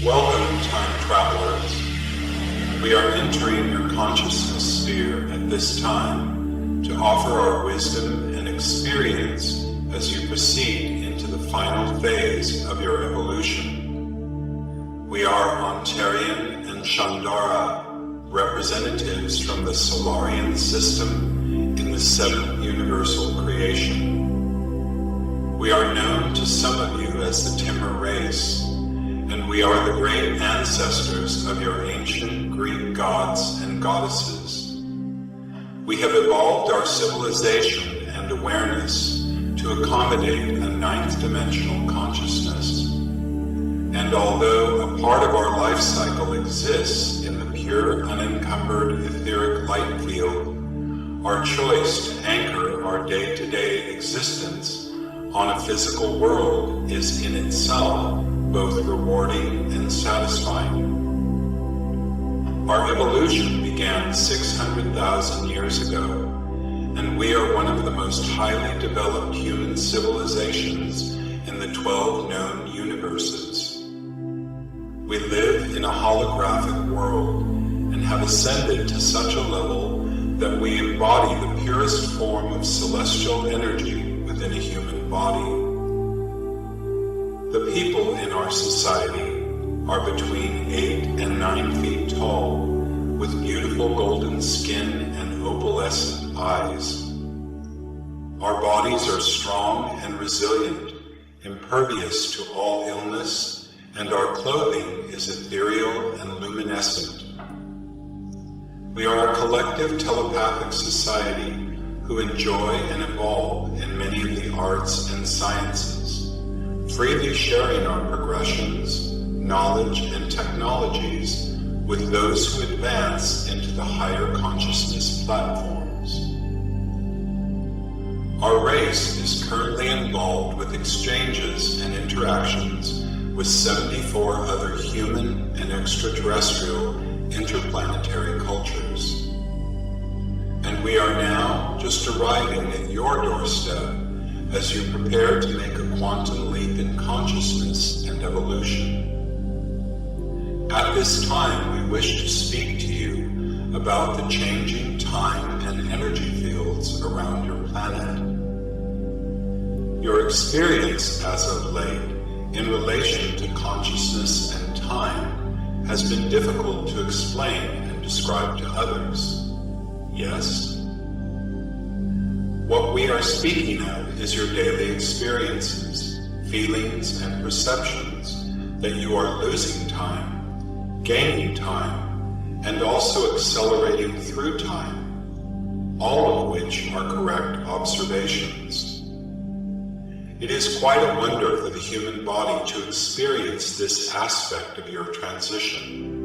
Welcome, time travelers. We are entering your consciousness sphere at this time to offer our wisdom and experience as you proceed into the final phase of your evolution. We are Ontarian and Chandara, representatives from the Solarian system in the seventh universal creation. We are known to some of you as the Timur race, and we are the great ancestors of your ancient Greek gods and goddesses. We have evolved our civilization and awareness to accommodate a ninth dimensional consciousness. And although a part of our life cycle exists in the pure, unencumbered etheric light field, our choice to anchor our day-to-day existence on a physical world is in itself both rewarding and satisfying. Our evolution began 600,000 years ago, and we are one of the most highly developed human civilizations in the 12 known universes. We live in a holographic world and have ascended to such a level that we embody the purest form of celestial energy within a human body. The people in our society are between 8 and 9 feet tall, with beautiful golden skin and opalescent eyes. Our bodies are strong and resilient, impervious to all illness, and our clothing is ethereal and luminescent. We are a collective telepathic society who enjoy and evolve in many of the arts and sciences, freely sharing our progressions, knowledge, and technologies with those who advance into the higher consciousness platforms. Our race is currently involved with exchanges and interactions with 74 other human and extraterrestrial interplanetary cultures. And we are now just arriving at your doorstep as you prepare to make a quantum leap in consciousness and evolution. At this time, we wish to speak to you about the changing time and energy fields around your planet. Your experience as of late in relation to consciousness and time has been difficult to explain and describe to others. Yes? What we are speaking of is your daily experiences, feelings, and perceptions that you are losing time, gaining time, and also accelerating through time, all of which are correct observations. It is quite a wonder for the human body to experience this aspect of your transition.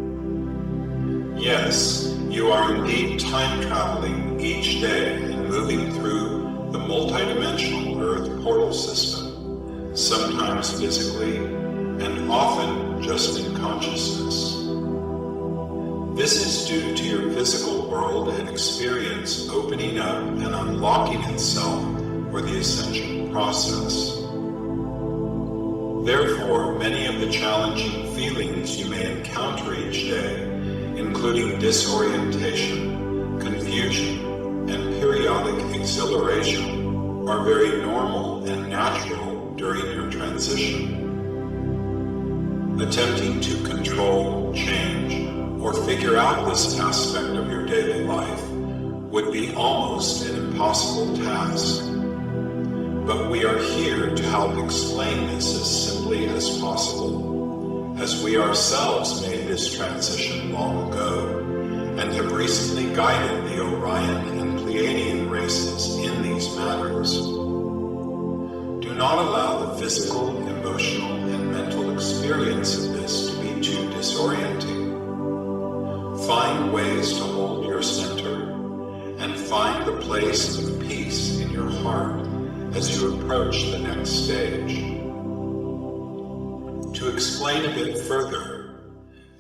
Yes, you are indeed time traveling each day and moving through the multidimensional Earth portal system, sometimes physically and often just in consciousness. This is due to your physical world and experience opening up and unlocking itself for the ascension process. Therefore, many of the challenging feelings you may encounter each day, including disorientation, confusion, and periodic exhilaration, are very normal and natural during your transition. Attempting to control, change, or figure out this aspect of your daily life would be almost an impossible task. But we are here to help explain this as simply as possible, as we ourselves made this transition long ago and have recently guided the Orion and Pleiadian races in these matters. Do not allow the physical, emotional, and mental experience of this to be too disorienting. Find ways to hold your center and find the place of peace in your heart as you approach the next stage. To explain a bit further,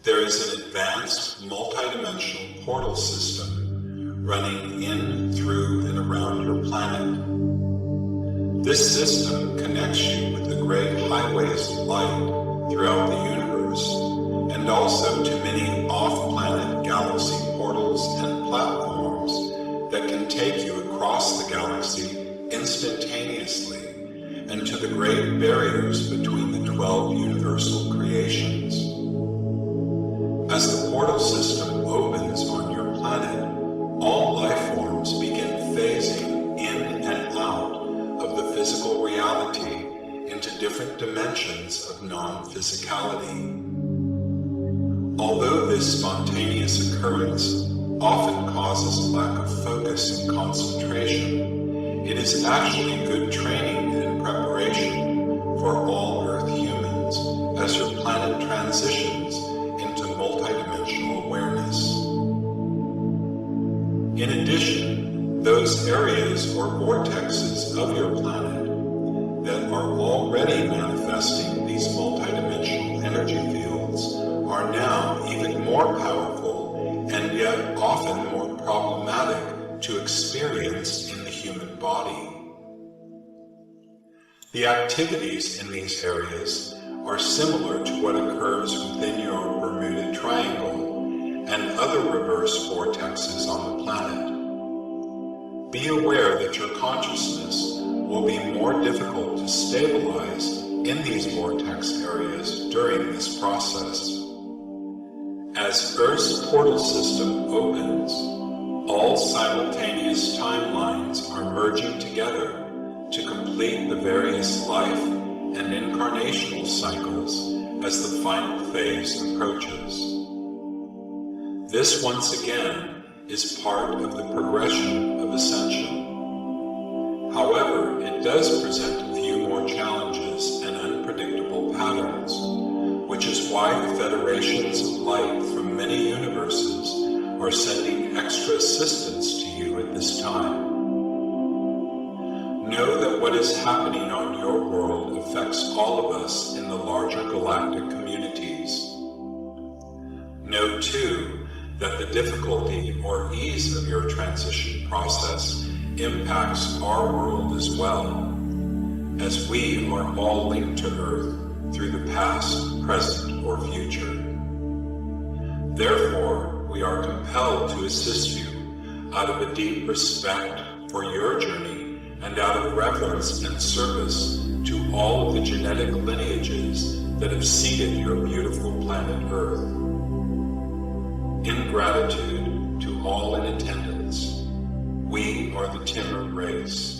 there is an advanced multidimensional portal system running in, through, and around your planet. This system connects you with the great highways of light throughout the universe also to many off-planet galaxy portals and platforms that can take you across the galaxy instantaneously and to the great barriers between the 12 universal creations. As the portal system opens on your planet, all life forms begin phasing in and out of the physical reality into different dimensions of non-physicality. Although this spontaneous occurrence often causes a lack of focus and concentration, it is actually good training and preparation for all Earth humans as your planet transitions into multidimensional awareness. In addition, those areas or vortexes of your planet that are already manifesting these multidimensional energy fields are now even more powerful and yet often more problematic to experience in the human body. The activities in these areas are similar to what occurs within your Bermuda Triangle and other reverse vortexes on the planet. Be aware that your consciousness will be more difficult to stabilize in these vortex areas during this process. As Earth's portal system opens, all simultaneous timelines are merging together to complete the various life and incarnational cycles as the final phase approaches. This once again is part of the progression of ascension. However, it does present a few more challenges and unpredictable patterns, which is why the Federations of Light from many universes are sending extra assistance to you at this time. Know that what is happening on your world affects all of us in the larger galactic communities. Know, too, that the difficulty or ease of your transition process impacts our world as well, as we are all linked to Earth through the past, present, or future. Therefore, we are compelled to assist you out of a deep respect for your journey and out of reverence and service to all of the genetic lineages that have seeded your beautiful planet Earth. In gratitude to all in attendance, we are the Timor race.